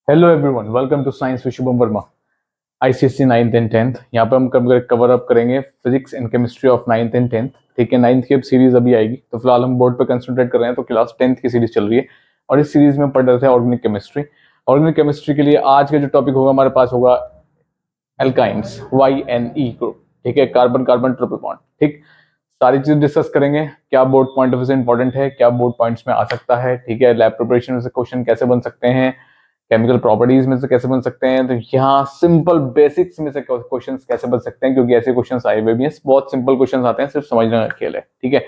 Hello everyone, welcome to science with Shubham Verma. ICSC 9th and 10th। यहाँ पे हम cover up करेंगे physics and chemistry of 9th and 10th। ठीक है, 9th की अब सीरीज अभी आएगी, तो फिलहाल हम बोर्ड पे कंसंट्रेट कर रहे हैं। तो क्लास 10th की सीरीज चल रही है और इस सीरीज में पढ़ रहे थे ऑर्गेनिक केमिस्ट्री। ऑर्गेनिक केमिस्ट्री के लिए आज का जो टॉपिक होगा हमारे पास होगा एल्काइंस, YNE ग्रुप। ठीक है, कार्बन कार्बन ट्रिपल बॉन्ड। ठीक, सारी चीजें डिस्कस करेंगे। क्या बोर्ड पॉइंट ऑफ व्यू से इंपॉर्टेंट है, क्या बोर्ड पॉइंट्स में आ सकता है। ठीक है, लैब प्रिपरेशन में से क्वेश्चन कैसे बन सकते हैं, केमिकल प्रॉपर्टीज में से कैसे बन सकते हैं। तो यहाँ सिंपल बेसिक्स में से क्वेश्चंस कैसे बन सकते हैं, क्योंकि ऐसे क्वेश्चंस आए हुए भी हैं। बहुत सिंपल क्वेश्चंस आते हैं, सिर्फ समझने का खेल है। ठीक है,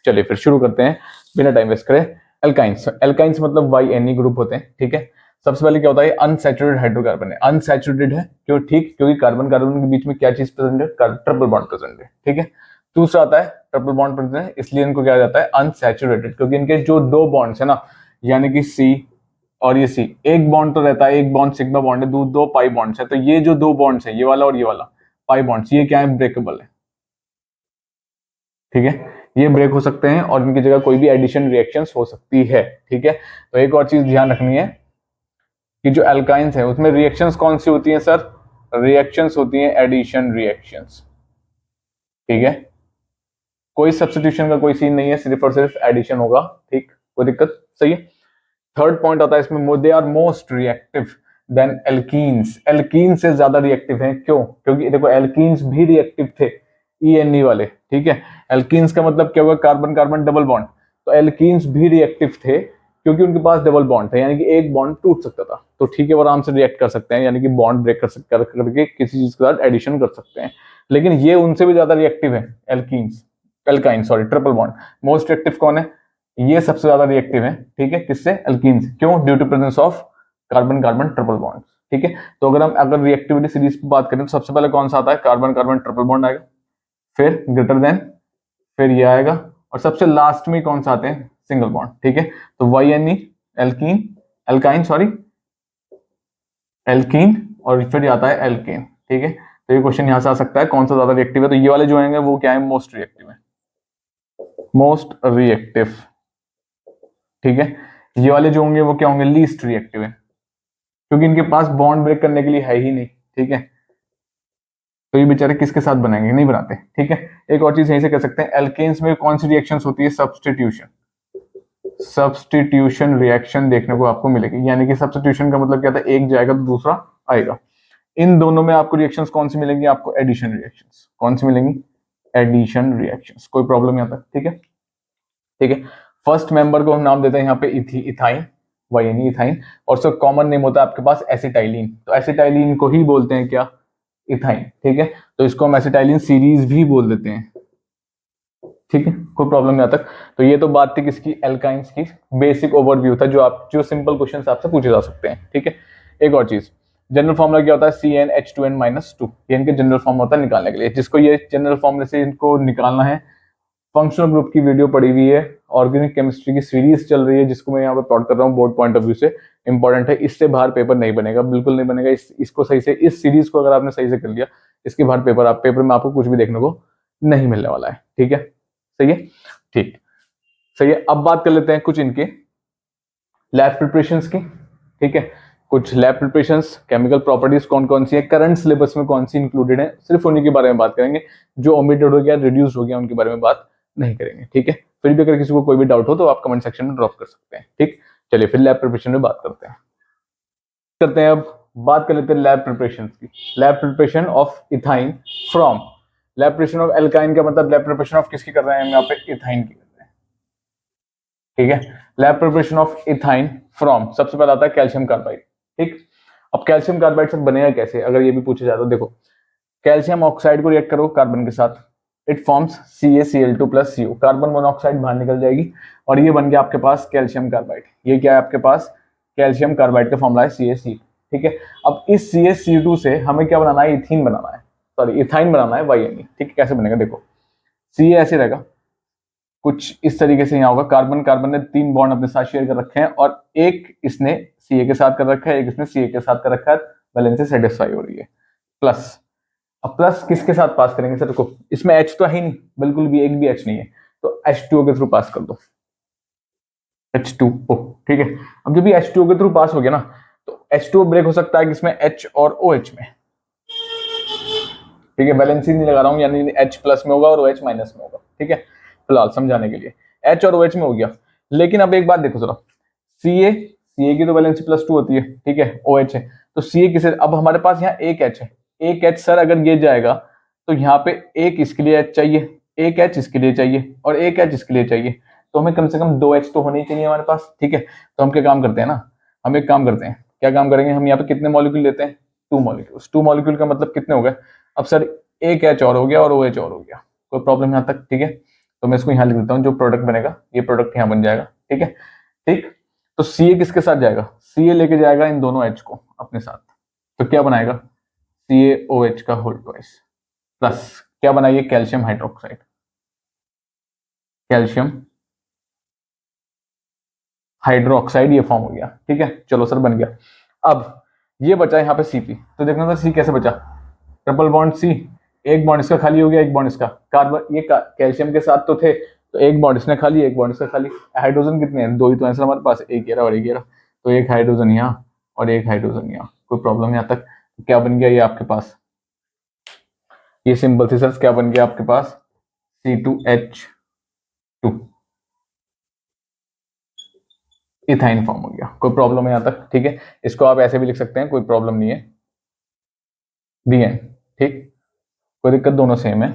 चलिए फिर शुरू करते हैं बिना टाइम वेस्ट करे। एल्काइंस, एल्काइंस मतलब YNE ग्रुप होते हैं। ठीक है, सबसे पहले क्या होता है, अनसैचुरेटेड हाइड्रोकार्बन है। अनसैचुरेटेड है क्यों? ठीक, क्योंकि कार्बन कार्बन के बीच में क्या चीज प्रेजेंट है, ट्रिपल बॉन्ड प्रेजेंट है। ठीक है, दूसरा आता है ट्रिपल बॉन्ड प्रेजेंट है, इसलिए इनको क्या जाता है अनसैचुरेटेड, क्योंकि इनके जो दो बॉन्ड्स है ना, यानी कि C और ये C, एक बॉन्ड तो रहता है, एक बॉन्ड सिग्मा बॉन्ड है, दो पाई बॉन्ड्स है। तो ये जो दो बॉन्ड्स है, ये वाला और ये वाला पाई बॉन्ड्स, ये क्या है, ब्रेकेबल है। ठीक है, ये ब्रेक हो सकते हैं और इनकी जगह कोई भी एडिशन रिएक्शंस हो सकती है। ठीक है, तो एक और चीज ध्यान रखनी है कि जो एल्काइंस है उसमें रिएक्शंस कौन सी होती हैं सर? रिएक्शंस होती हैं एडिशन रिएक्शंस। ठीक है, कोई सब्स्टिट्यूशन का कोई सीन नहीं है, सिर्फ और सिर्फ एडिशन होगा। ठीक, कोई दिक्कत? सही है। थर्ड पॉइंट आता है इसमें, they are most reactive than alkenes. Alkene से ज्यादा रिएक्टिव हैं। क्यों? क्योंकि देखो एल्कीन्स भी रिएक्टिव थे, ENE वाले। ठीक है, एल्कीन्स का मतलब क्या होगा, कार्बन कार्बन डबल बॉन्ड। तो एल्कीन्स भी रिएक्टिव थे क्योंकि उनके पास डबल बॉन्ड था, यानी कि एक बॉन्ड टूट सकता था। तो ठीक है, वो आराम से रिएक्ट कर सकते हैं, यानी कि बॉन्ड ब्रेक करके किसी चीज के साथ एडिशन कर सकते हैं। लेकिन ये उनसे भी ज्यादा रिएक्टिव है, alkenes, alkyne sorry, triple bond. Most reactive कौन है? ये सबसे ज्यादा रिएक्टिव है। ठीक है, किससे? एल्कीन्स। क्यों? Due to presence of carbon carbon triple bond. ठीक है, तो अगर रिएक्टिविटी सीरीज की बात करें तो सबसे पहले कौन सा आता है, कार्बन कार्बन ट्रिपल बॉन्ड आएगा, फिर ग्रेटर देन, फिर ये आएगा, और सबसे लास्ट में कौन सा आते हैं, सिंगल बॉन्ड। ठीक है, तो YNE, alkene, alkyne sorry, alkene, और फिर आता है एल्केन। ठीक है, तो ये क्वेश्चन यहां से आ सकता है, कौन सा ज्यादा रिएक्टिव है। तो ये वाले जो आएंगे वो क्या है, मोस्ट रिएक्टिव है, मोस्ट रिएक्टिव। ठीक है, ये वाले जो होंगे वो क्या होंगे, लीस्ट रिएक्टिव है, क्योंकि इनके पास बॉन्ड ब्रेक करने के लिए है ही नहीं। ठीक है, तो ये बेचारे किसके साथ बनाएंगे, नहीं बनाते। ठीक है, एक और चीज यहीं से कह सकते हैं, एल्केन्स में कौन सी रिएक्शंस होती है, सब्स्टिट्यूशन। सब्स्टिट्यूशन रिएक्शन देखने को आपको मिलेगी, यानी कि सब्स्टिट्यूशन का मतलब क्या था, एक जाएगा तो दूसरा आएगा। इन दोनों में आपको रिएक्शंस कौन सी मिलेंगी, आपको एडिशन रिएक्शंस। कौन सी मिलेंगी? Addition reactions. कोई प्रॉब्लम यहाँ तक? ठीक है, ठीक है। फर्स्ट मेंबर को हम नाम देते हैं यहाँ पे इथाइन, YNE इथाइन, और उसका कॉमन नेम होता है आपके पास एसिटाइलिन। तो एसिटाइलिन को ही बोलते हैं क्या, इथाइन। ठीक है, तो इसको हम एसिटाइलिन सीरीज भी बोल देते हैं। ठीक है, कोई प्रॉब्लम यहाँ तक? तो ये तो बात थी किसकी, एल्काइंस की। बेसिक ओवरव्यू था, जो सिंपल क्वेश्चन आपसे पूछे जा सकते हैं। ठीक है, एक और चीज, जनरल फॉर्मूला क्या होता है, CnH2n-2। ये इनके जनरल फॉर्म होता है निकालने के लिए, जिसको ये जनरल फॉर्मूले से इनको निकालना है। फंक्शनल ग्रुप की वीडियो पड़ी हुई है, ऑर्गेनिक केमिस्ट्री की सीरीज चल रही है, जिसको मैं यहाँ पे प्लॉट कर रहा हूँ बोर्ड पॉइंट ऑफ व्यू से। इंपॉर्टेंट है, इससे बाहर पेपर नहीं बनेगा, बिल्कुल नहीं बनेगा। इसको सही से, इस सीरीज को अगर आपने सही से कर लिया, इसके बाहर पेपर में आपको कुछ भी देखने को नहीं मिलने वाला है। ठीक है, सही है, ठीक, सही है। अब बात कर लेते हैं कुछ इनके लैब प्रिपरेशंस की। ठीक है, कुछ लैब प्रिपरेशंस, केमिकल प्रॉपर्टीज कौन कौन सी है, करंट सिलेबस में कौन सी इंक्लूडेड है, सिर्फ उन्हीं के बारे में बात करेंगे। जो ओमिटेड हो गया, रिड्यूस हो गया, उनके बारे में बात नहीं करेंगे। ठीक है, फिर भी अगर किसी को कोई भी डाउट हो तो आप कमेंट सेक्शन में ड्रॉप कर सकते हैं। ठीक, चलिए फिर लैब प्रिपरेशन में बात करते हैं। अब बात कर लेते हैं लैब प्रिपरेशन की। Lab preparation of ethyne from, lab preparation of alkyne का मतलब लैब प्रिपरेशन ऑफ किसकी कर रहे हैं हम यहाँ पे, इथाइन की कर रहे हैं। ठीक है, lab preparation of ethyne from, सबसे पहले आता है कैल्शियम कार्बाइड। ठीक, अब कैल्शियम कार्बाइड से बनेगा कैसे, अगर ये भी पूछा जाए तो देखो, कैल्शियम ऑक्साइड को रिएक्ट करो कार्बन के साथ, it forms CaCl2 plus CO, carbon monoxide बाहर निकल जाएगी और ये बन गया आपके पास कैल्शियम कार्बाइड। ये क्या है आपके पास, कैल्शियम कार्बाइड का फॉर्मूला है CaC। ठीक है, अब इस CaCO2 से हमें क्या बनाना है, इथीन बनाना है, सॉरी इथाइन बनाना है, YNE। ठीक है, कैसे बनेगा देखो, Ca ऐसे रहेगा, कुछ इस तरीके से यहाँ होगा, कार्बन कार्बन ने 3 बॉन्ड अपने साथ शेयर कर रखे हैं और एक इसने Ca के साथ कर रखा है, एक इसने Ca के साथ कर रखा है, वैलेंसी सेटिस्फाई हो रही है। प्लस, अब प्लस किसके साथ पास करेंगे सर को, इसमें H तो है ही नहीं, बिल्कुल भी एक भी H नहीं है, तो H2O के थ्रू पास कर दो, H2O। ठीक है, अब जब भी H2O के थ्रू पास हो गया ना, तो H2O ब्रेक हो सकता है किसमें, H और OH में, ठीक है, वैलेंसी नहीं लगा रहा हूँ, यानी H प्लस में होगा और OH माइनस में होगा, ठीक है, फिलहाल समझाने के लिए H और OH में हो गया। लेकिन अब एक बात देखो जरा, Ca की तो वैलेंसी +2 होती है, ठीक है, OH है, तो Ca किसे, अब हमारे पास यहाँ एक H है, एक H सर अगर ये जाएगा तो यहाँ पे एक इसके लिए H चाहिए, एक H इसके लिए चाहिए और एक H इसके लिए चाहिए, तो हमें कम से कम 2 H तो होने ही चाहिए हमारे पास, ठीक है। तो हम क्या काम करते हैं ना, हम एक काम करते हैं, क्या काम करेंगे, हम यहाँ पे कितने मॉलिक्यूल लेते हैं, 2 मॉलिक्यूल्स, 2 मॉलिक्यूल का मतलब कितने हो गए, अब सर एक H और हो गया और OH और हो गया, कोई प्रॉब्लम यहाँ तक, ठीक है। तो मैं इसको यहाँ लिख देता हूँ, जो प्रोडक्ट बनेगा ये प्रोडक्ट यहाँ बन जाएगा, ठीक है, ठीक। तो Ca किसके साथ जाएगा, Ca लेके जाएगा इन दोनों H को अपने साथ, तो क्या बनाएगा, CaOH का होल ट्वाइस प्लस क्या बनाइए, कैल्शियम हाइड्रोक्साइड, कैल्शियम हाइड्रोक्साइड ये फॉर्म हो गया, ठीक है, चलो सर बन गया। अब ये बचा यहाँ पे Cp, तो देखना सर C कैसे बचा, ट्रिपल बॉन्ड C, एक बॉन्ड इसका खाली हो गया, एक बॉन्ड इसका, कार्बन ये कैल्शियम के साथ तो थे, तो एक बॉन्ड इसने खाली, एक बॉन्ड इसका खाली, हाइड्रोजन कितने हैं, 2 ही तो आंसर हमारे पास, एक ये रहा और एक ये रहा, तो एक हाइड्रोजन यहाँ और एक हाइड्रोजन यहाँ, कोई प्रॉब्लम यहाँ तक, क्या बन गया ये आपके पास, ये सिंपल सी सर क्या बन गया आपके पास, C2H2, इथाइन फॉर्म हो गया, कोई प्रॉब्लम है यहाँ तक, ठीक है, इसको आप ऐसे भी लिख सकते हैं, कोई प्रॉब्लम नहीं है, दी एंड, ठीक, कोई दिक्कत, दोनों सेम है,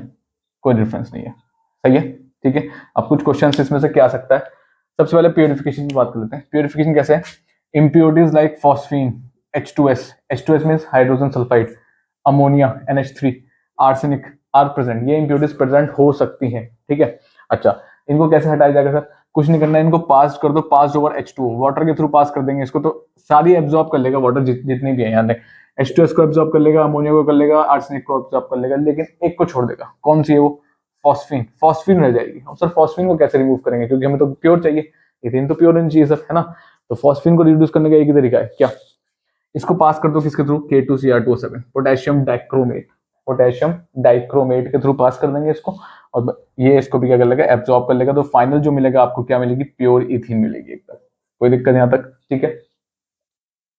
कोई डिफरेंस नहीं है, सही है, ठीक है। अब कुछ क्वेश्चन इसमें से क्या आ सकता है, सबसे पहले प्योरिफिकेशन की बात कर लेते हैं, प्योरिफिकेशन कैसे है, impurities like phosphine, H2S means hydrogen sulphide, ammonia NH3, arsenic are present, ये इम्प्योरिटीज प्रेजेंट हो सकती हैं, ठीक है। अच्छा, इनको कैसे हटाया जाएगा सर, कुछ नहीं करना है, इनको पास कर दो, पास ओवर H2O, वाटर के थ्रू पास कर देंगे इसको, तो सारी एब्जॉर्ब कर लेगा वाटर, जितनी भी है यहाँ H2S को एब्जॉर्ब कर लेगा, अमोनिया को कर लेगा, आर्सेनिक को एब्जॉर्ब कर लेगा, लेकिन एक को छोड़ देगा, कौन सी है वो, फॉस्फीन, फॉस्फीन रह जाएगी। अब सर फॉस्फीन को कैसे रिमूव करेंगे, क्योंकि हमें तो प्योर चाहिए, इथेन तो प्योर नहीं चाहिए सर, है ना, तो फॉस्फीन को रिड्यूस करने का एक ही तरीका है, क्या, इसको पास कर दो किसके through, K2Cr2O7, potassium dichromate, potassium dichromate के थ्रू पास कर देंगे इसको, और ये इसको भी क्या कर लेगा, एब्जॉर्ब कर लेगा, तो फाइनल जो मिलेगा आपको क्या मिलेगी, प्योर इथीन मिलेगी एकदम, कोई दिक्कत यहाँ तक, ठीक है,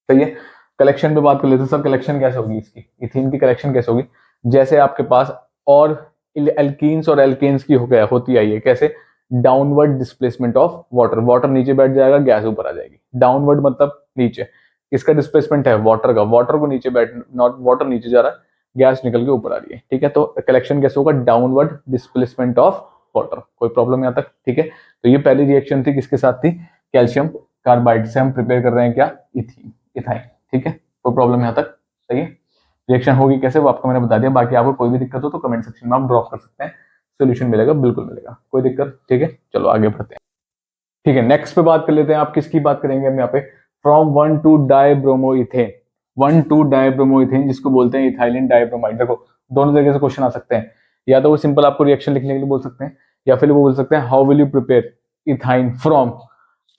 सही है। कलेक्शन पे बात कर लेते हैं सर, कलेक्शन कैसे होगी इसकी, इथीन की कलेक्शन कैसे होगी, जैसे आपके पास और एल्कीन्स और एल्केन्स की हो गया होती आई है, कैसे, downward displacement of water, water नीचे बैठ जाएगा, गैस ऊपर आ जाएगी, डाउनवर्ड मतलब नीचे, किसका डिस्प्लेसमेंट है, वाटर का, वाटर को नीचे बैठ, नॉट वाटर नीचे जा रहा है, गैस निकल के ऊपर आ रही है, ठीक है, तो कलेक्शन कैसे होगा, डाउनवर्ड डिस्प्लेसमेंट ऑफ वाटर, कोई प्रॉब्लम यहाँ तक, ठीक है। तो ये पहली रिएक्शन थी, किसके साथ थी, कैल्शियम कार्बाइड से हम प्रिपेयर कर रहे हैं क्या, इथीन, इथाइन, ठीक है, कोई प्रॉब्लम यहाँ तक, सही है। रिएक्शन होगी कैसे वो आपको मैंने बता दिया, बाकी आपको कोई भी दिक्कत हो तो कमेंट सेक्शन में आप ड्रॉप कर सकते हैं, सोल्यूशन मिलेगा, बिल्कुल मिलेगा, कोई दिक्कत, ठीक है, चलो आगे बढ़ते हैं, ठीक है। नेक्स्ट पे बात कर लेते हैं, आप किसकी बात करेंगे हम यहाँ पे, फ्रॉम 1 to डाइब्रोमोइथेन, 1 to डाइब्रोमोइथेन जिसको बोलते हैं इथाइलिन डाइब्रोमाइड, देखो दोनों तरीके से क्वेश्चन आ सकते हैं, या तो वो सिंपल आपको रिएक्शन लिखने के लिए बोल सकते हैं, या फिर वो बोल सकते हैं how will you prepare ethyne from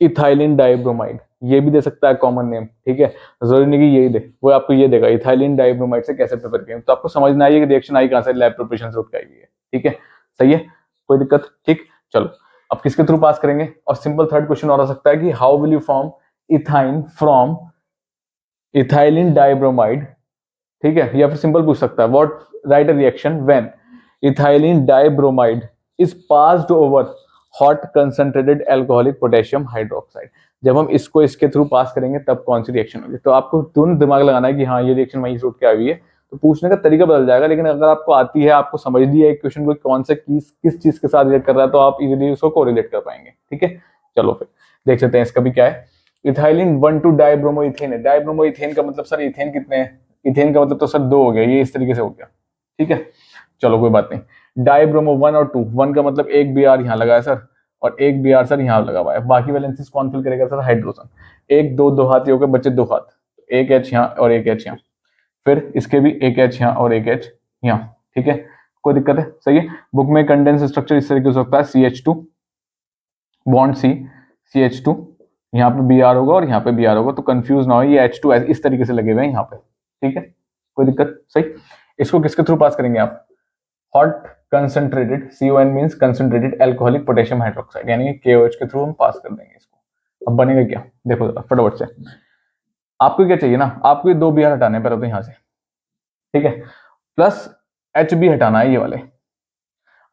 ethylene dibromide, ये भी दे सकता है कॉमन नेम, ठीक है, जरूरी नहीं कि यही दे, वो आपको ये देगा इथाइलिन डाइब्रोमाइड से कैसे प्रिपेयर करें, तो आपको समझना है कि रिएक्शन आई कहां से, लैब प्रिपरेशन से उठ के आई है, ठीक है, सही है, कोई दिक्कत, ठीक, चलो अब किसके थ्रू पास करेंगे, और सिंपल थर्ड क्वेश्चन और आ सकता है कि how will you form ethyne from ethylene dibromide, ठीक है, या फिर सिंपल पूछ सकता है what right a reaction when ethylene dibromide is passed over hot concentrated alcoholic potassium hydroxide, जब हम इसको इसके थ्रू पास करेंगे तब कौन सी रिएक्शन होगी, तो आपको तुरंत दिमाग लगाना है कि हाँ ये रिएक्शन वहीं से उठ के आई हुई है, तो पूछने का तरीका बदल जाएगा, लेकिन अगर आपको आती है, आपको समझ लिया है क्वेश्चन को कौन से किस चीज के साथ रिलेट कर रहा है, तो आप इजीली उसको कोरिलेट कर पाएंगे, ठीक है। चलो फिर देख लेते हैं इसका भी क्या है, इथाइलिन 1 to डाइब्रोमोइथेन है, डाइब्रोमोइथेन का मतलब सर इथेन कितने हैं, इथेन का मतलब तो सर 2 हो गया, ये इस तरीके से हो गया, ठीक है, चलो कोई बात नहीं, डाइब्रोमो 1 और 2, 1 का मतलब एक बी आर यहाँ लगा है सर, और एक बी आर सर यहाँ लगा हुआ है, बाकी वैलेंसीज कौन फिल करेगा सर, हाइड्रोजन, एक दो दो हाथ हो गए, बच्चे 2 हाथ, एक एच यहाँ और एक एच यहाँ, फिर इसके भी एक एच यहाँ और एक एच यहाँ, ठीक है, कोई दिक्कत है, सही है। बुक में कंडेंस स्ट्रक्चर इस तरीके से हो सकता है, CH2 बॉन्ड C, CH2 यहाँ पे Br होगा और यहाँ पे Br होगा, तो कंफ्यूज ना हो, ये H2 इस तरीके से लगे हुए हैं यहाँ पे, ठीक है, कोई दिक्कत, सही। इसको किसके थ्रू पास करेंगे आप, hot concentrated, CON means concentrated alcoholic potassium hydroxide, यानी KOH के थ्रू हम पास कर देंगे इसको, अब बनेगा क्या, देखो जरा फटाफट से, आपको क्या चाहिए ना, आपको ये 2 Br हटाने हैं पहले तो यहाँ से, ठीक है, प्लस Hb हटाना है ये वाले,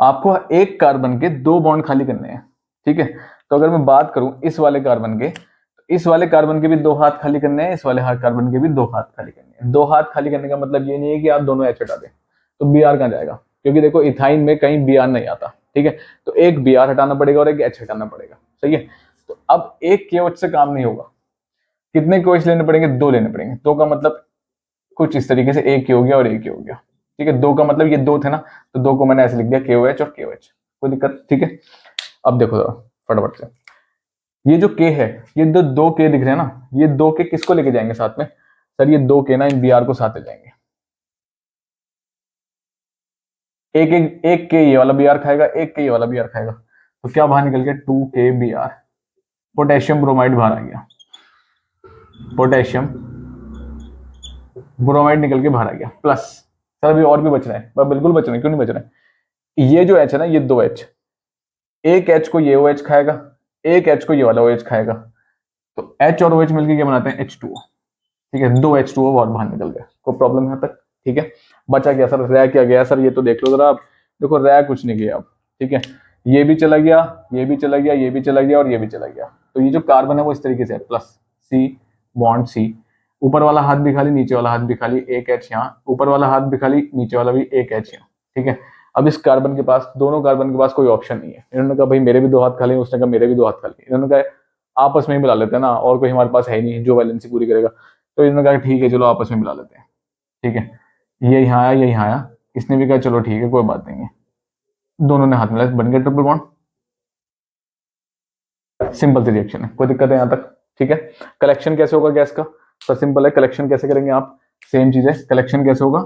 आपको एक कार्बन के 2 बॉन्ड खाली करने हैं, ठीक है। तो अगर मैं बात करूं इस वाले कार्बन के, तो इस वाले कार्बन के भी 2 हाथ खाली करने हैं, इस वाले कार्बन के भी 2 हाथ खाली करने हैं। 2 हाथ खाली करने का मतलब ये नहीं है कि आप दोनों H हटा दें, तो Br कहाँ जाएगा, क्योंकि देखो इथाइन में कहीं Br नहीं आता, ठीक है। तो एक Br हटाना पड़ेगा और एक H हटाना पड़ेगा, सही है। तो अब एक KOH से काम नहीं होगा, कितने KOH लेने पड़ेंगे, 2 लेने पड़ेंगे। 2 का मतलब कुछ इस तरीके से, एक हो गया और एक हो गया, ठीक है। 2 का मतलब ये 2 थे ना, तो 2 को मैंने ऐसे लिख दिया KOH और KOH, कोई दिक्कत, ठीक है। अब देखो जरा फटाफट से, ये जो K है, ये दो K दिख रहे हैं ना, ये 2 K किसको लेके जाएंगे साथ में, सर ये 2 K ना इन Br को साथ ले जाएंगे। एक K ये वाला Br खाएगा, एक K ये वाला Br खाएगा, तो क्या बाहर निकल गया 2K Br, पोटेशियम ब्रोमाइड बाहर आ गया, पोटेशियम ब्रोमाइड निकल के बाहर आ गया, प्लस सर अभी और भी बच रहा है, बिल्कुल बच रहे हैं, क्यों नहीं बच रहे हैं, ये जो H है ना, ये 2H, एक H को ये OH खाएगा, एक H को ये वाला OH खाएगा, तो H और OH मिलकर क्या बनाते हैं H2O, ठीक है। 2 H2O और बाहर निकल गए, कोई प्रॉब्लम यहाँ तक, ठीक है। बचा क्या सर, रह क्या गया सर, ये तो देख लो जरा आप, देखो रह कुछ नहीं गया अब, ठीक है। ये भी चला गया, ये भी चला गया, ये भी चला गया और ये भी चला गया, तो ये जो कार्बन है वो इस तरीके से है, प्लस C बॉन्ड C, ऊपर वाला हाथ भी खाली, नीचे वाला हाथ भी खाली, एक H यहाँ, ऊपर वाला हाथ भी खाली, नीचे वाला भी एक H यहाँ, ठीक है। अब इस कार्बन के पास, दोनों कार्बन के पास कोई ऑप्शन नहीं है, इन्होंने कहा भाई मेरे भी 2 हाथ खाली, उसने कहा मेरे भी 2 हाथ खाली, इन्होंने कहा आपस में ही मिला लेते हैं ना, और कोई हमारे पास है ही नहीं जो वैलेंसी पूरी करेगा, तो इन्होंने कहा ठीक है चलो आपस में मिला लेते हैं, ठीक है। ये यहाँ आया, ये यहाँ आया, इसने भी कहा चलो ठीक है कोई बात नहीं है, दोनों ने हाथ मिलाया, बन गया ट्रिपल बॉन्ड, सिंपल सी रिएक्शन है, कोई दिक्कत है यहाँ तक, ठीक है। कलेक्शन कैसे होगा गैस का, तो सिंपल है, कलेक्शन कैसे करेंगे आप, सेम चीज है, कलेक्शन कैसे होगा,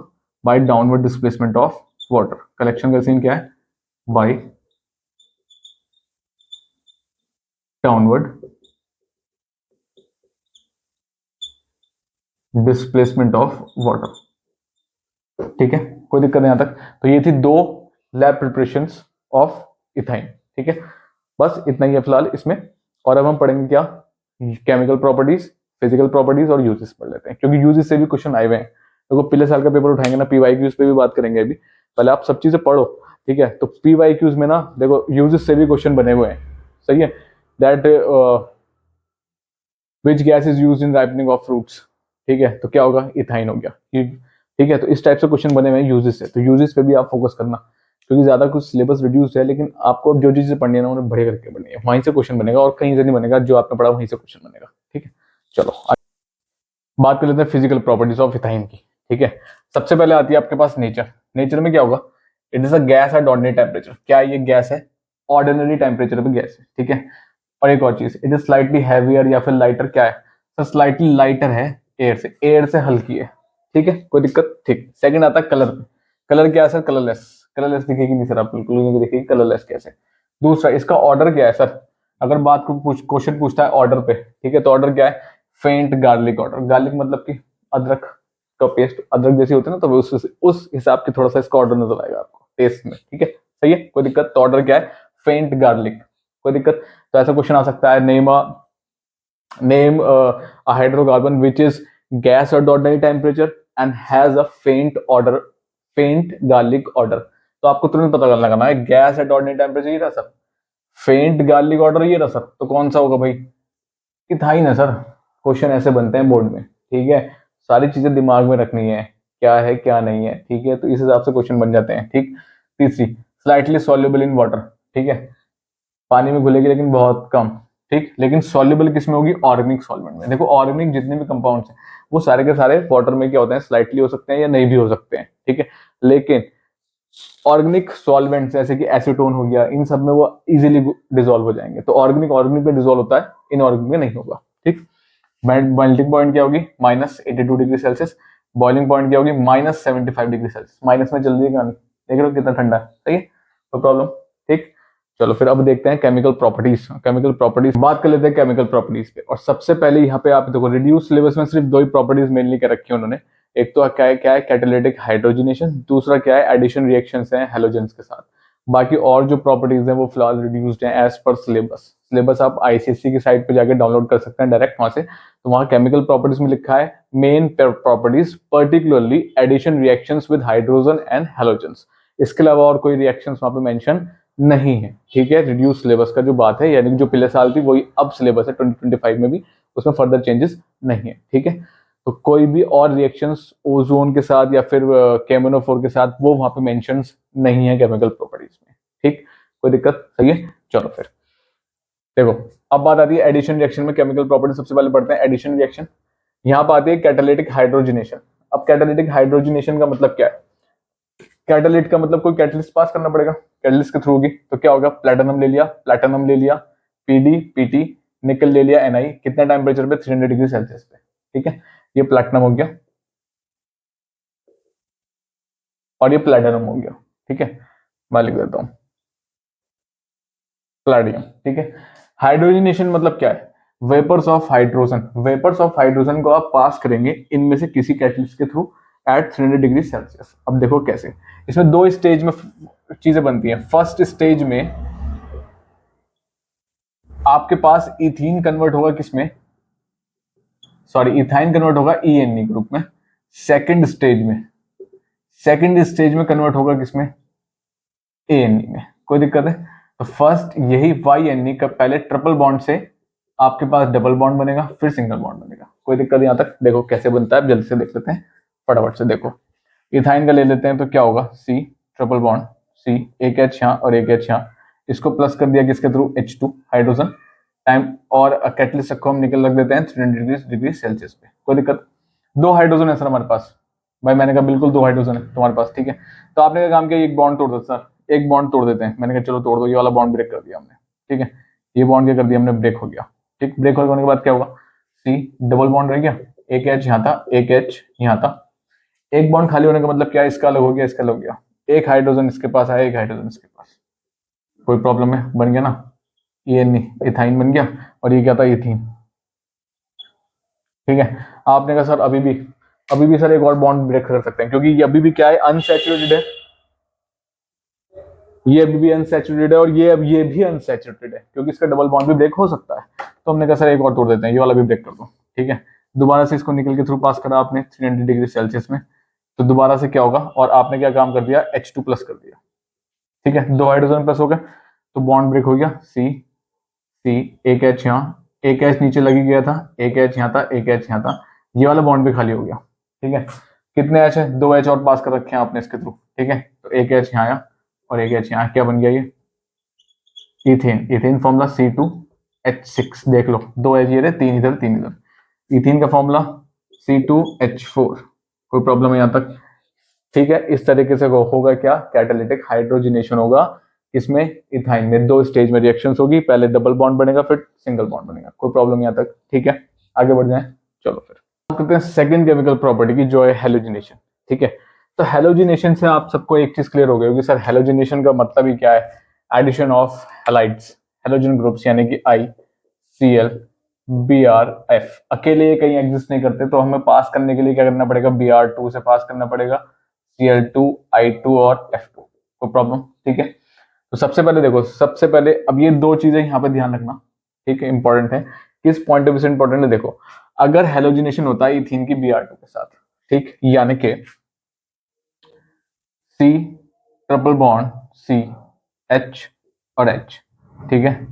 by downward displacement of water, collection का सीन क्या है, by downward displacement of water, ठीक है, कोई दिक्कत नहीं यहाँ तक। तो ये थी 2 लैब प्रिपरेशंस ऑफ इथाइन, ठीक है, बस इतना ही है फिलहाल इसमें। और अब हम पढ़ेंगे क्या, केमिकल प्रॉपर्टीज, फिजिकल प्रॉपर्टीज और यूजेस पढ़ लेते हैं, क्योंकि यूजेस से भी क्वेश्चन आए हुए हैं, देखो पिछले साल का पेपर उठाएंगे ना, PYQs पे भी बात करेंगे अभी, पहले आप सब चीजें पढ़ो, ठीक है। तो PYQs में ना देखो यूजेस से भी क्वेश्चन बने हुए हैं, सही है, that which gas is used in ripening of fruits, ठीक है, तो क्या होगा, इथाइन हो गया, ठीक है। तो इस टाइप से क्वेश्चन बने हुए हैं यूजेस से, तो यूजेस पे भी आप फोकस करना, क्योंकि ज्यादा कुछ सिलेबस रिड्यूस है, लेकिन आपको अब जो चीजें पढ़नी है ना उन्हें बड़े करके पढ़नी है, वहीं से क्वेश्चन बनेगा और कहीं से नहीं बनेगा, जो आपने पढ़ा वहीं से क्वेश्चन बनेगा, ठीक है। चलो बात कर लेते हैं फिजिकल प्रॉपर्टीज ऑफ इथाइन की, ठीक है। सबसे पहले आती है आपके पास नेचर, नेचर में क्या होगा, it is a gas at ordinary temperature, क्या ये गैस है, ऑर्डिनरी टेम्परेचर पे गैस है, ठीक है। और एक और चीज, इट इज स्लाइटली हैवियर या फिर लाइटर, क्या है सर, स्लाइटली लाइटर है एयर से हल्की है, ठीक है, कोई दिक्कत, ठीक। सेकंड आता है कलर पे, कलर क्या है सर, कलरलेस, कलरलेस दिखेगी नहीं सर, आप बिल्कुल नहीं दिखेगी, कलरलेस कैसे। दूसरा इसका ऑर्डर क्या है सर, अगर बात को क्वेश्चन पूछता है ऑर्डर पे, ठीक है, तो ऑर्डर क्या है, फेंट गार्लिक ऑर्डर, गार्लिक मतलब कि अदरक का पेस्ट, अदरक जैसी होती है ना, तो उस हिसाब की थोड़ा सा इसका ऑर्डर नजर आएगा आपको टेस्ट में, ठीक है, सही है, कोई दिक्कत। तो ऑर्डर क्या है, फेंट गार्लिक, कोई दिक्कत। तो ऐसा क्वेश्चन आ सकता है, name a hydrocarbon which is gas at ordinary temperature and has a faint garlic odor, तो आपको तुरंत पता लगाना है, गैस एट ऑर्डिनरी टेम्परेचर ये रहा सर, फेंट गार्लिक ऑर्डर ये रहा सर, तो कौन सा होगा भाई, इथाइन है सर। क्वेश्चन ऐसे बनते हैं बोर्ड में, ठीक है, सारी चीजें दिमाग में रखनी है, क्या है क्या नहीं है, ठीक है, तो इस हिसाब से क्वेश्चन बन जाते हैं, ठीक। तीसरी, स्लाइटली सॉल्युबल इन वाटर, ठीक है, पानी में घुलेगी लेकिन बहुत कम, ठीक, लेकिन सॉल्युबल किस में होगी, ऑर्गेनिक सॉल्वेंट में। देखो ऑर्गेनिक जितने भी कंपाउंड्स हैं वो सारे के सारे वाटर में क्या होते हैं, स्लाइटली हो सकते हैं या नहीं भी हो सकते हैं, ठीक है, लेकिन ऑर्गेनिक सॉल्वेंट्स जैसे कि एसीटोन हो गया, इन सब में वो इजीली डिसॉल्व हो जाएंगे, तो ऑर्गेनिक ऑर्गेनिक में डिसॉल्व होता है, इनऑर्गेनिक में नहीं होगा, ठीक। मेल्टिंग पॉइंट क्या होगी, -82 डिग्री सेल्सियस, बॉइलिंग पॉइंट क्या होगी, -75 डिग्री सेल्सियस, माइनस में चल रही है कहानी, देख रहे हो कितना ठंडा है, सही है, कोई प्रॉब्लम, ठीक। चलो फिर अब देखते हैं केमिकल प्रॉपर्टीज, केमिकल प्रॉपर्टीज बात कर लेते हैं केमिकल प्रॉपर्टीज पे। और सबसे पहले यहाँ पे आप देखो रिड्यूस सिलेबस में सिर्फ 2 ही प्रॉपर्टीज मेनली क्या रखी है उन्होंने, एक तो क्या है कैटालिटिक हाइड्रोजनेशन, दूसरा क्या है एडिशन रिएक्शंस हैं हैलोजेंस के साथ। बाकी और जो प्रॉपर्टीज हैं वो फिलहाल रिड्यूस्ड हैं एज पर सिलेबस। सिलेबस आप आईसीएससी की साइट पे जाके डाउनलोड कर सकते हैं डायरेक्ट वहां से। तो वहां केमिकल प्रॉपर्टीज में लिखा है main properties particularly addition reactions with hydrogen and halogens. इसके अलावा और कोई रिएक्शंस वहां पे मेंशन नहीं है, ठीक है। रिड्यूस सिलेबस का जो बात है, यानी कि जो पिछले साल थी वही अब सिलेबस है 2025 में भी, उसमें फर्दर चेंजेस नहीं है, ठीक है। तो कोई भी और रिएक्शंस ओजोन के साथ या फिर केमोनोफोर के साथ वो वहां पे मेंशंस नहीं है केमिकल प्रॉपर्टीज में, ठीक। कोई दिक्कत, सही है। चलो फिर देखो, अब बात आती है एडिशन रिएक्शन में केमिकल प्रॉपर्टी। सबसे पहले पढ़ते हैं एडिशन रिएक्शन। यहाँ पर आती है कैटालिटिक हाइड्रोजनेशन। अब कैटालिटिक हाइड्रोजनेशन का मतलब क्या है? कैटालिट का मतलब कोई कैटलिस्ट पास करना पड़ेगा, कैटलिस्ट के थ्रू होगी। तो क्या होगा, प्लेटिनम ले लिया, पीडी पीटी, निकल ले लिया, एनआई, कितने टेम्परेचर पे, 300 डिग्री सेल्सियस पे, ठीक है। ये प्लैटिनम हो गया और ये प्लेटिनम हो गया, ठीक है। मैं लिख देता हूं प्लेटिनम, ठीक है। हाइड्रोजनेशन मतलब क्या है? Vapours of hydrogen, vapours of hydrogen को आप पास करेंगे इनमें से किसी कैटलिस्ट के थ्रू एट 300 डिग्री सेल्सियस। अब देखो कैसे, इसमें दो स्टेज में चीजें बनती हैं। फर्स्ट स्टेज में आपके पास इथीन कन्वर्ट होगा किसमें, सॉरी इथाइन कन्वर्ट होगा ईएनई ग्रुप में। सेकंड स्टेज में कन्वर्ट होगा किसमें, एएनई में। कोई दिक्कत है? तो फर्स्ट यही वाई एन ई का पहले ट्रिपल बॉन्ड से आपके पास डबल बॉन्ड बनेगा, फिर सिंगल बॉन्ड बनेगा। कोई दिक्कत यहां तक? देखो कैसे बनता है, जल्दी से देख लेते हैं फटाफट से। देखो इथाइन का ले लेते हैं, तो क्या होगा, सी ट्रिपल बॉन्ड सी, एक एच यहाँ और एक एच यहाँ, इसको प्लस कर दिया किसके थ्रू, H2 हाइड्रोजन टाइम, और कैटलिस्ट रखो हम निकल रख देते हैं 300 डिग्री सेल्सियस पे। कोई दिक्कत? दो हाइड्रोजन है सर हमारे पास, भाई मैंने कहा बिल्कुल दो हाइड्रोजन है तुम्हारे पास, ठीक है। तो आपने क्या काम किया, एक बॉन्ड तोड़ दो सर, एक बॉन्ड तोड़ देते हैं। मैंने कहा चलो तोड़ दो, ये वाला बॉन्ड ब्रेक कर दिया हमने, ठीक है। ये बॉन्ड क्या कर दिया हमने, ब्रेक हो गया, ठीक। ब्रेक होने के बाद क्या होगा, सी डबल बॉन्ड रह गया, एक एच यहाँ था, एक एच यहाँ था। एक बॉन्ड खाली होने का मतलब क्या है, इसका अलग हो गया, इसका अलग हो गया। एक हाइड्रोजन इसके पास आया, एक हाइड्रोजन इसके पास। कोई प्रॉब्लम है? बन गया ना, ये नहीं इथाइन बन गया, और ये क्या था, इथीन, ठीक है। आपने कहा सर अभी भी सर एक और बॉन्ड ब्रेक कर सकते हैं, क्योंकि ये अभी भी क्या है, अनसैचुरेटेड है। ये अभी भी अनसैचुरेटेड है और ये भी अनसैचुरेटेड है, क्योंकि इसका डबल बॉन्ड भी ब्रेक हो सकता है। तो हमने कहा सर एक और तोड़ देते हैं, ये वाला भी ब्रेक कर दो, ठीक है। दोबारा से इसको निकल के थ्रू पास करा आपने 300 डिग्री सेल्सियस में, तो दोबारा से क्या होगा, और आपने क्या काम कर दिया, H2 प्लस कर दिया, ठीक है। दो हाइड्रोजन प्लस हो गए, तो बॉन्ड ब्रेक हो गया, सी सी, एक एच यहाँ, एक एच नीचे लगी गया था, एक एच यहाँ था, एक एच यहाँ था, ये वाला बॉन्ड भी खाली हो गया, ठीक है। कितने एच है, दो एच और पास कर रखे हैं आपने इसके थ्रू, ठीक है। तो एक एच यहाँ आया और एक एच यहाँ, क्या बन गया ये, इथेन। इथेन फॉर्मूला C2H6, देख लो, दो एच ये रहे, तीन इधर तीन इधर। इथेन का फॉर्मूला C2H4। कोई प्रॉब्लम है यहाँ तक? ठीक है। इस तरीके से होगा क्या, कैटालिटिक हाइड्रोजनेशन होगा इसमें, इथाइन में। दो स्टेज में रिएक्शंस होगी, पहले डबल बॉन्ड बनेगा फिर सिंगल बॉन्ड बनेगा। कोई प्रॉब्लम यहाँ तक? ठीक है, आगे बढ़ जाए। चलो फिर करते हैं सेकंड केमिकल प्रॉपर्टी की, जो है हेलोजिनेशन, ठीक है। तो हेलोजिनेशन से आप सबको एक चीज क्लियर हो गई होगी, सर हेलोजिनेशन का मतलब ही क्या है, addition of halides, halogen groups, यानी कि ICl BrF। अकेले ये कहीं एग्जिस्ट नहीं करते, तो हमें पास करने के लिए क्या करना पड़ेगा, Br2 से पास करना पड़ेगा, Cl2 I2 और F2। कोई प्रॉब्लम? ठीक है। तो सबसे पहले देखो, सबसे पहले अब ये दो चीजें यहाँ पे ध्यान रखना, ठीक है, इंपॉर्टेंट है। किस पॉइंट ऑफ व्यू से इंपॉर्टेंट है, देखो अगर हेलोजिनेशन होता है इथीन की Br2 के साथ, ठीक, यानी कि C triple bond C H और H, ठीक है।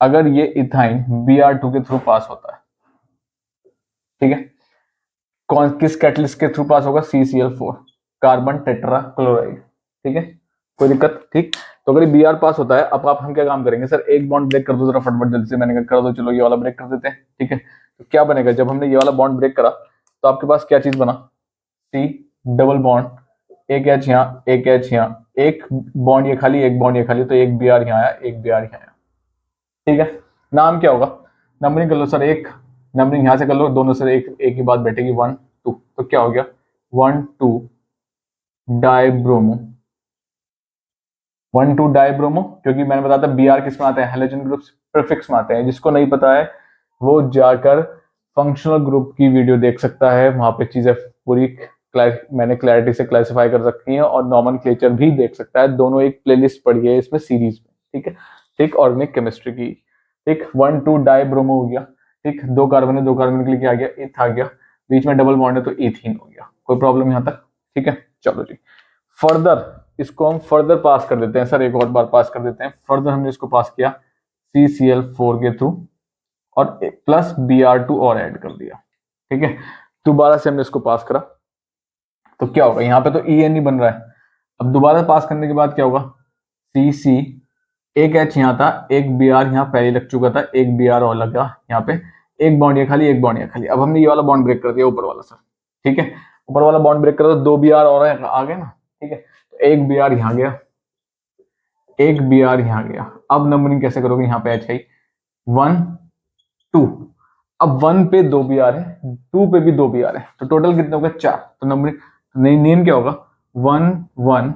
अगर ये इथाइन Br2 के थ्रू पास होता है, ठीक है, कौन किस कैटलिस्ट के थ्रू पास होगा, CCl4 कार्बन टेट्रा क्लोराइड, ठीक है। कोई दिक्कत? ठीक। तो अगर Br पास होता है, अब आप हम क्या काम करेंगे, सर एक बॉन्ड ब्रेक कर दो जरा फटाफट जल्दी से। मैंने कहा कर दो, चलो ये वाला ब्रेक कर देते हैं, ठीक है। तो क्या बनेगा, जब हमने ये वाला बॉन्ड ब्रेक करा तो आपके पास क्या चीज बना, C डबल बॉन्ड, एक H यहाँ, एक H यहाँ, एक बॉन्ड ये खाली, एक बॉन्ड ये खाली, तो एक Br यहाँ आया, एक Br यहाँ आया, ठीक है। नाम क्या होगा, नंबरिंग कर लो सर, एक नंबरिंग यहां से कर लो, दोनों से एक एक ही बात बैठेगी, 1 2। तो क्या हो गया, 1 2 डाइब्रोमो, 1 2 डाइब्रोमो। क्योंकि मैंने बताया था Br किस में आते हैं, हेलोजन ग्रुप्स प्रीफिक्स में आते हैं। जिसको नहीं पता है वो जाकर फंक्शनल ग्रुप की वीडियो देख सकता है, वहां पे चीजें पूरी मैंने क्लैरिटी से क्लासिफाई कर सकती है और नॉमेनक्लेचर भी देख सकता है। दोनों एक प्लेलिस्ट पड़ी है इसमें सीरीज में, ठीक है। ठीक, ऑर्गेनिक केमिस्ट्री की। ठीक, 1,2 डाई ब्रोमो हो गया। ठीक, 2 कार्बन है, 2 कार्बन के लिए क्या आ गया, इथ आ गया। बीच में डबल बॉन्ड है तो इथीन हो गया। कोई प्रॉब्लम यहाँ तक? ठीक है, चलो जी। फर्दर इसको हम फर्दर पास कर देते हैं सर, एक और बार पास कर देते हैं। फर्दर हमने इसको पास किया CCl4 के थ्रू और प्लस Br2 और ऐड कर दिया। ठीक है, दोबारा से हमने इसको पास करा तो क्या होगा, यहाँ पे तो EN ही बन रहा है। अब दोबारा पास करने के बाद क्या होगा, CC, एक H यहाँ था, एक Br यहाँ पहले लग चुका था, एक Br और लगा यहाँ पे, एक बॉन्ड ये खाली, एक बॉन्ड ये खाली। अब हमने ये वाला बॉन्ड ब्रेक कर दिया ऊपर वाला सर। ठीक है, ऊपर वाला बॉन्ड ब्रेक करा तो 2 Br और आ गए ना। ठीक है, तो एक Br यहाँ गया, एक Br यहाँ गया। अब नंबरिंग कैसे करोगे, यहाँ पे H है 1 2, अब 1 पे 2 Br है, 2 पे भी 2 Br है, तो टोटल कितने हो गए 4। तो नंबरिंग नेम क्या होगा, 1 1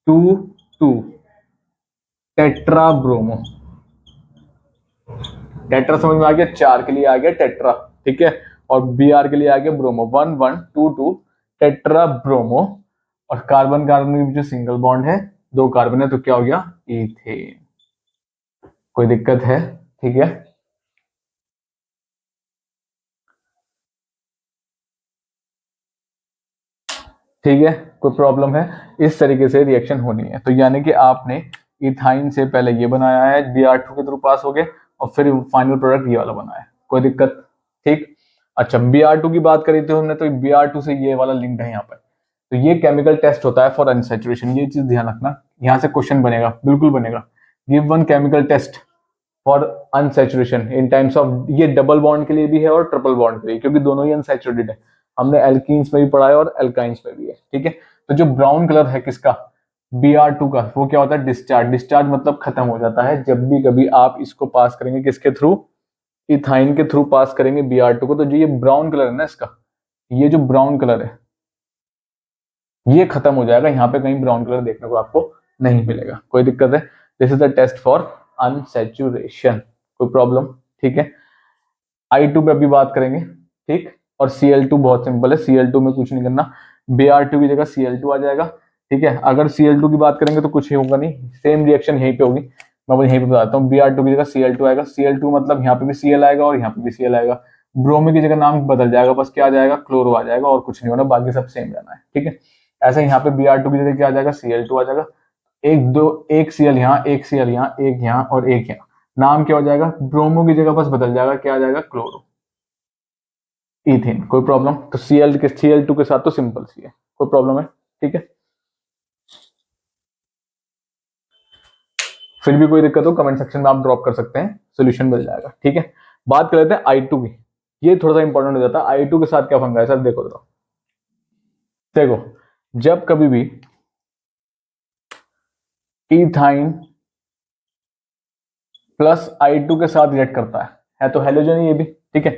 2 2 टेट्रा ब्रोमो। टेट्रा समझ में आ गया, 4 के लिए आ गया टेट्रा। ठीक है, और Br के लिए आ गया ब्रोमो, 1 1 2 2 टेट्रा ब्रोमो। और कार्बन कार्बन के बीच सिंगल बॉन्ड है, 2 कार्बन है, तो क्या हो गया, इथेन। कोई दिक्कत है? ठीक है, ठीक है, कोई प्रॉब्लम है? इस तरीके से रिएक्शन होनी है। तो यानी कि आपने इथाइन से पहले ये बनाया है, Br2 के थ्रू पास हो गए, और फिर फाइनल प्रोडक्ट ये वाला बनाया है। कोई दिक्कत? ठीक। अच्छा, Br2 की बात करी थी हमने, तो Br2 से ये वाला लिंक है यहाँ पर। तो ये केमिकल टेस्ट होता है फॉर अनसैचुरेशन, ये चीज ध्यान रखना। यहाँ से क्वेश्चन बनेगा, बिल्कुल बनेगा। Give one chemical test for unsaturation in times of, ये डबल बॉन्ड के लिए भी है और ट्रिपल बॉन्ड के लिए, क्योंकि दोनों ही अनसैचुरेटेड है। हमने एल्कीन्स में भी पढ़ा है और एल्काइंस में भी है। ठीक है, तो जो ब्राउन कलर है किसका, Br2 का, वो क्या होता है, डिस्चार्ज। डिस्चार्ज मतलब खत्म हो जाता है जब भी कभी आप इसको पास करेंगे, किसके थ्रू, इथाइन के थ्रू पास करेंगे Br2 को। तो जो ये ब्राउन कलर है ना इसका, ये जो ब्राउन कलर है ये खत्म हो जाएगा, यहाँ पे कहीं ब्राउन कलर देखने को आपको नहीं मिलेगा। कोई दिक्कत है? This is the test for unsaturation. कोई प्रॉब्लम? ठीक है, I2 पे अभी बात करेंगे। ठीक, और Cl2 बहुत सिंपल है, Cl2 में कुछ नहीं करना, Br2 की जगह Cl2 आ जाएगा। ठीक है, अगर Cl2 की बात करेंगे तो कुछ ही होगा नहीं, सेम रिएक्शन यहीं पे होगी। मैं यहीं पे बताता हूँ, Br2 की जगह Cl2 आएगा। Cl2 मतलब यहाँ पे भी Cl आएगा और यहाँ पे भी Cl आएगा। ब्रोमी की जगह नाम बदल जाएगा, बस क्या आ जाएगा, क्लोरो आ जाएगा, और कुछ नहीं होना, बाकी सब सेम रहना है। ठीक है, ऐसे यहाँ पे Br2 की जगह क्या आ जाएगा, Cl2 आ जाएगा। एक दो, एक Cl यहाँ, एक Cl यहाँ, एक यहाँ और एक यहाँ, नाम क्या हो जाएगा, ब्रोमो की जगह बस बदल जाएगा, क्या आ जाएगा, क्लोरो, इथेन। कोई प्रॉब्लम? तो Cl2 के साथ तो सिंपल सी है, कोई प्रॉब्लम है? ठीक है, फिर भी कोई दिक्कत हो कमेंट सेक्शन में आप ड्रॉप कर सकते हैं, सोल्यूशन मिल जाएगा। ठीक है, बात कर लेते हैं I2 की। ये थोड़ा सा इंपॉर्टेंट हो जाता है। I2 के साथ क्या पंगा है सर, देखो जरा, देखो, जब कभी भी इथाइन प्लस I2 के साथ रिएक्ट करता है तो हेलोजन ये भी। ठीक है,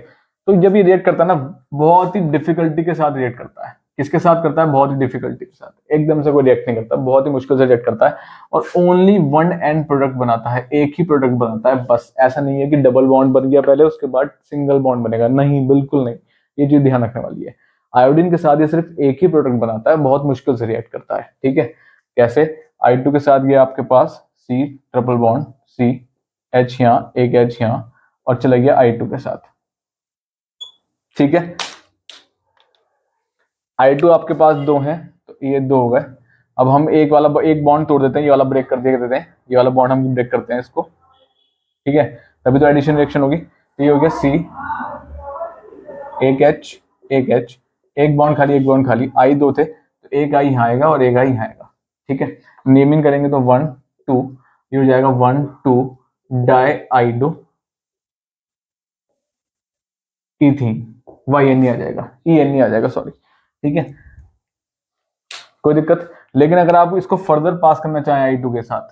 तो जब ये रिएक्ट करता है ना, बहुत ही डिफिकल्टी के साथ रिएक्ट करता है। किसके साथ करता है, बहुत ही डिफिकल्टी के साथ, एकदम से कोई रिएक्ट नहीं करता, बहुत ही मुश्किल से रिएक्ट करता है। और ओनली वन एंड प्रोडक्ट बनाता है, एक ही प्रोडक्ट बनाता है बस। ऐसा नहीं है कि डबल बॉन्ड बन गया पहले उसके बाद सिंगल बॉन्ड बनेगा, नहीं, बिल्कुल नहीं। ये चीज ध्यान रखने वाली है। आयोडीन के साथ ये सिर्फ एक ही प्रोडक्ट बनाता है, बहुत मुश्किल से रिएक्ट करता है। ठीक है, कैसे, I2 के साथ ये आपके पास C triple bond, C H यहाँ, एक H यहाँ, और चला गया I2 के साथ। ठीक है, I2 आपके पास 2 हैं, तो ये 2 हो गए। अब हम एक बॉन्ड तोड़ देते हैं, ये वाला ब्रेक कर देते हैं, ये वाला बॉन्ड हम ब्रेक करते हैं इसको। ठीक है, तभी तो एडिशन रिएक्शन होगी। तो ये हो गया C, एक H, एक H, एक बॉन्ड खाली, एक बॉन्ड खाली, I 2 थे, तो एक I यहाँ आएगा और एक I यहाँ आएगा। ठीक है, नेमिंग करेंगे तो 1 2, ये हो जाएगा 1 2 डाई आइडो इथीन, YN आ जाएगा, EN आ जाएगा, सॉरी। ठीक है, कोई दिक्कत? लेकिन अगर आप इसको फर्दर पास करना चाहें I2 के साथ,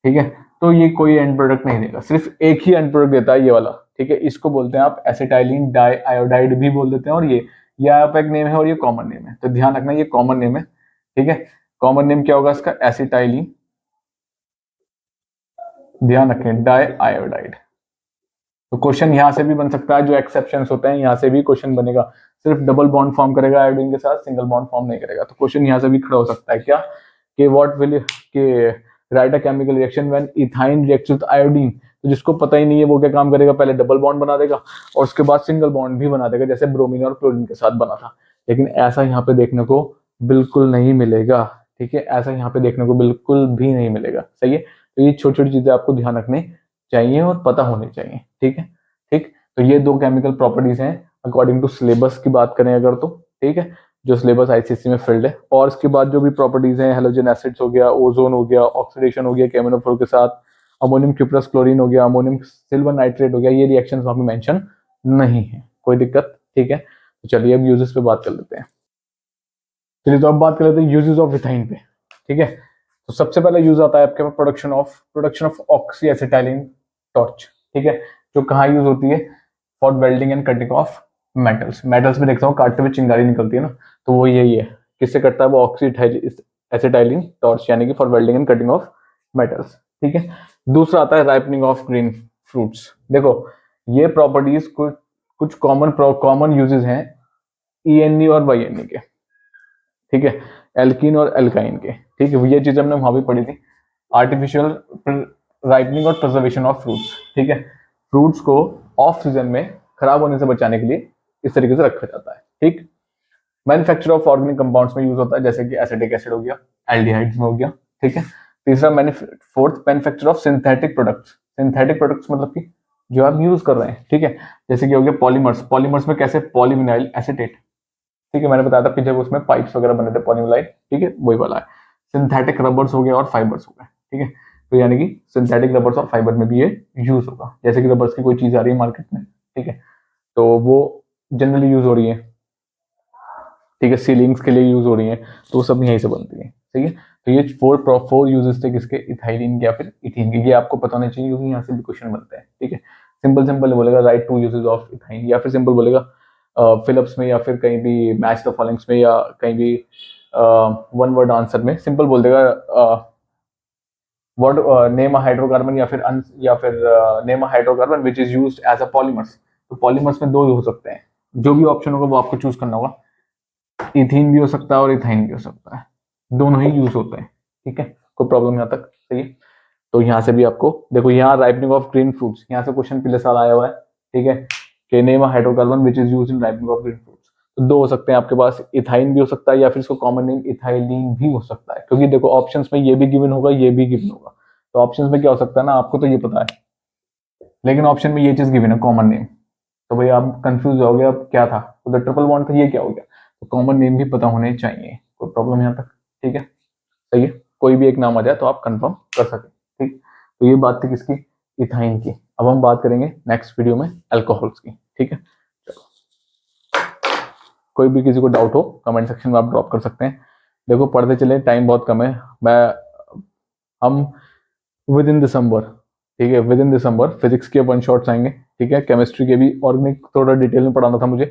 ठीक है, तो ये कोई एंड प्रोडक्ट नहीं देगा, सिर्फ एक ही एंड प्रोडक्ट देता है, ये वाला। ठीक है, इसको बोलते हैं आप एसिटाइलिन डाई आयोडाइड भी बोल देते हैं, और ये आप एक नेम है और ये कॉमन नेम है, तो ध्यान रखना ये कॉमन नेम है। ठीक है, कॉमन नेम क्या होगा इसका, एसिटाइलिन, ध्यान रखें, डाई आयोडाइड। तो क्वेश्चन यहाँ से भी बन सकता है, जो एक्सेप्शंस होते हैं यहाँ से भी क्वेश्चन बनेगा। सिर्फ डबल बॉन्ड फॉर्म करेगा आयोडीन के साथ, सिंगल बॉन्ड फॉर्म नहीं करेगा। तो क्वेश्चन यहाँ से भी खड़ा हो सकता है क्या, कि व्हाट विल के right a chemical reaction when ethyne reacts with iodine. तो जिसको पता ही नहीं है वो क्या काम करेगा, पहले डबल बॉन्ड बना देगा और उसके बाद सिंगल बॉन्ड भी बना देगा, जैसे ब्रोमीन और क्लोरीन के साथ बना था। लेकिन ऐसा यहाँ पे देखने को बिल्कुल नहीं मिलेगा, ठीक है, ऐसा यहाँ पे देखने को बिल्कुल भी नहीं मिलेगा। सही है, तो ये छोटी छोटी चीजें आपको ध्यान रखनी चाहिए और पता होनी चाहिए, ठीक है। ठीक, तो ये दो केमिकल प्रॉपर्टीज हैं अकॉर्डिंग टू सिलेबस की बात करें अगर तो, ठीक है, जो सिलेबस आईसीएसई में फिल्ड है। और इसके बाद जो भी प्रॉपर्टीज हैं, हेलोजन एसिड्स हो गया, ओजोन हो गया, ऑक्सीडेशन हो गया केमिनोफोर के साथ, अमोनियम क्यूप्रस क्लोरीन हो गया, अमोनियम सिल्वर नाइट्रेट हो गया, ये रिएक्शंस वहां पे मेंशन नहीं है, कोई दिक्कत, ठीक है। तो चलिए अब यूजेस पे बात कर लेते हैं। चलिए तो अब बात कर लेते हैं यूजेस ऑफ इथाइन पे, ठीक है। तो सबसे पहले यूज आता है आपके पास production of oxy acetylene torch, ठीक है, जो कहाँ यूज होती है, for welding and cutting of metals में देखता हूँ काटते हुए चिंगारी निकलती है ना, तो वो यही है, किससे कटता है वो, ऑक्सी एसिटाइलिन टॉर्च, यानी कि for welding and cutting of metals, ठीक है। दूसरा आता है राइपनिंग ऑफ ग्रीन फ्रूट्स। देखो ये प्रॉपर्टीज कुछ कॉमन यूजेस हैं ईएनई और वाईएनई के, ठीक है, एल्कीन और एल्काइन के, ठीक है, ये चीज हमने वहां भी पढ़ी थी। आर्टिफिशियल राइपनिंग और प्रिजर्वेशन ऑफ फ्रूट्स, ठीक है, फ्रूट्स को ऑफ सीजन में खराब होने से बचाने के लिए इस तरीके से रखा जाता है, ठीक। मैन्युफैक्चर ऑफ ऑर्गेनिक कंपाउंड्स में यूज होता है, जैसे कि एसिटिक एसिड हो गया, एल्डिहाइड्स में हो गया, ठीक है। तीसरा fourth manufacture of synthetic products मतलब कि जो आप यूज कर रहे हैं, ठीक है, जैसे कि हो गया पॉलीमर्स में कैसे, पॉलीविनाइल एसीटेट, ठीक है, मैंने बताया था कि जब उसमें पाइप्स वगैरह बने थे पॉलीविनाइल, ठीक है, वही वाला है। सिंथेटिक रबर्स हो गया और फाइबर्स हो गए, ठीक है, तो यानी कि सिंथेटिक रबर्स और फाइबर में भी ये यूज होगा, जैसे कि रबर्स की कोई चीज आ रही है मार्केट में, ठीक है, तो वो जनरली यूज हो रही है, ठीक है, सीलिंग्स के लिए यूज हो रही है, तो वो सब यहीं से बनती है, ठीक है। तो ये फोर यूजेस थे किसके, इथाइलिन के या फिर इथीन के, ये आपको पता होना चाहिए क्योंकि यहाँ से भी क्वेश्चन बनते हैं, ठीक है। सिंपल बोलेगा राइट 2 यूजेस ऑफ इथाइन, या फिर सिंपल बोलेगा फिलिप्स में या फिर कहीं भी मैच द फॉलोइंग्स में या कहीं भी वन वर्ड आंसर में सिंपल बोल देगा वर्ड नेम हाइड्रोकार्बन या फिर name hydrocarbon which is used as a polymers. तो पॉलीमर्स में दो हो सकते हैं, जो भी ऑप्शन होगा वो आपको चूज करना होगा, इथीन भी हो सकता है और इथाइन भी हो सकता है, दोनों ही यूज होते हैं, ठीक है, कोई प्रॉब्लम यहाँ तक, सही है। तो यहाँ से भी आपको देखो, यहाँ राइपनिंग ऑफ ग्रीन फ्रूट्स, यहाँ से क्वेश्चन पिछले साल आया हुआ है, ठीक है, कि name hydrocarbon which is use in ripening of green fruits. तो दो हो सकते हैं आपके पास, इथाइन भी हो सकता है या फिर इसको कॉमन नेम इथाइलिन भी हो सकता है, क्योंकि देखो ऑप्शंस में ये भी गिवन होगा, ये भी गिवन होगा। तो ऑप्शंस में क्या हो सकता है ना, आपको तो ये पता है, लेकिन ऑप्शन में ये चीज गिवन है कॉमन नेम, तो भाई आप कंफ्यूज हो गए अब क्या था, तो ट्रिपल बॉन्ड था, ये क्या हो गया, तो कॉमन नेम भी पता होने चाहिए, कोई प्रॉब्लम यहाँ तक, ठीक है, सही है, कोई भी एक नाम आ जाए तो आप कंफर्म कर सके, ठीक। तो ये बात थी किसकी, इथाइन की। अब हम बात करेंगे नेक्स्ट वीडियो में अल्कोहल्स की, ठीक है। चलो, कोई भी किसी को डाउट हो कमेंट सेक्शन में आप ड्रॉप कर सकते हैं। देखो पढ़ते चले, टाइम बहुत कम है, हम विद इन दिसंबर, ठीक है, विद इन दिसंबर फिजिक्स के वन शॉट्स आएंगे, ठीक है, केमिस्ट्री के भी, ऑर्गेनिक थोड़ा डिटेल में पढ़ाना था मुझे,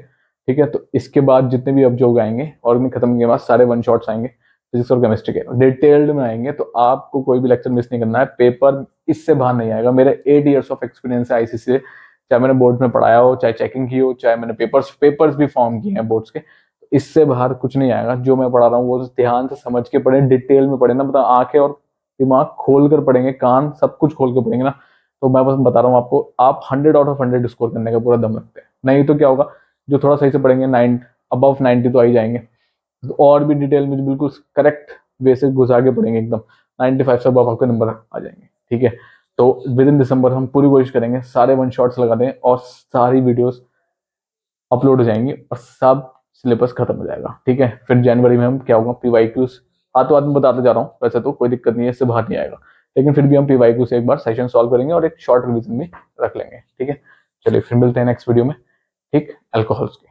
ठीक है, तो इसके बाद जितने भी अब जो आएंगे ऑर्गेनिक खत्म के बाद सारे वन शॉट्स आएंगे फिजिक्स और केमिस्ट्री के डिटेल्ड में आएंगे, तो आपको कोई भी लेक्चर मिस नहीं करना है, पेपर इससे बाहर नहीं आएगा। मेरे 8 ईयर्स ऑफ एक्सपीरियंस है आईसीसी से, चाहे मैंने बोर्ड में पढ़ाया हो, चाहे चेकिंग की हो, चाहे मैंने पेपर्स भी फॉर्म किए हैं बोर्ड्स के, इससे बाहर कुछ नहीं आएगा। जो मैं पढ़ा रहा हूँ वो ध्यान से समझ के पढ़े, डिटेल में पढ़े ना, मतलब आंखें और दिमाग खोल कर पढ़ेंगे, कान सब कुछ खोल कर पढ़ेंगे ना, तो मैं बस बता रहा हूँ आपको, आप 100 आउट ऑफ 100 स्कोर करने का पूरा दम रखते हैं। नहीं तो क्या होगा, जो थोड़ा सही से पढ़ेंगे 9 अबव 90 तो आ ही जाएंगे, तो और भी डिटेल में बिल्कुल करेक्ट वे से घुसा के पढ़ेंगे एकदम 95 से अबव आपके नंबर आ जाएंगे, ठीक है। तो विद इन दिसंबर हम पूरी कोशिश करेंगे सारे वन शॉट्स लगा दें और सारी वीडियोस अपलोड हो जाएंगी और सब सिलेबस खत्म हो जाएगा, ठीक है। फिर जनवरी में हम क्या होगा, पीवाईक्यूज हाथों हाथ में बताते जा रहा हूँ, वैसे तो कोई दिक्कत नहीं है, इससे बाहर नहीं आएगा, लेकिन फिर भी हम पीवाईक्यू से एक बार सेशन सॉल्व करेंगे और एक शॉर्ट रिवीजन भी रख लेंगे, ठीक है। चलिए फिर मिलते हैं नेक्स्ट वीडियो में, ठीक, अल्कोहल्स की।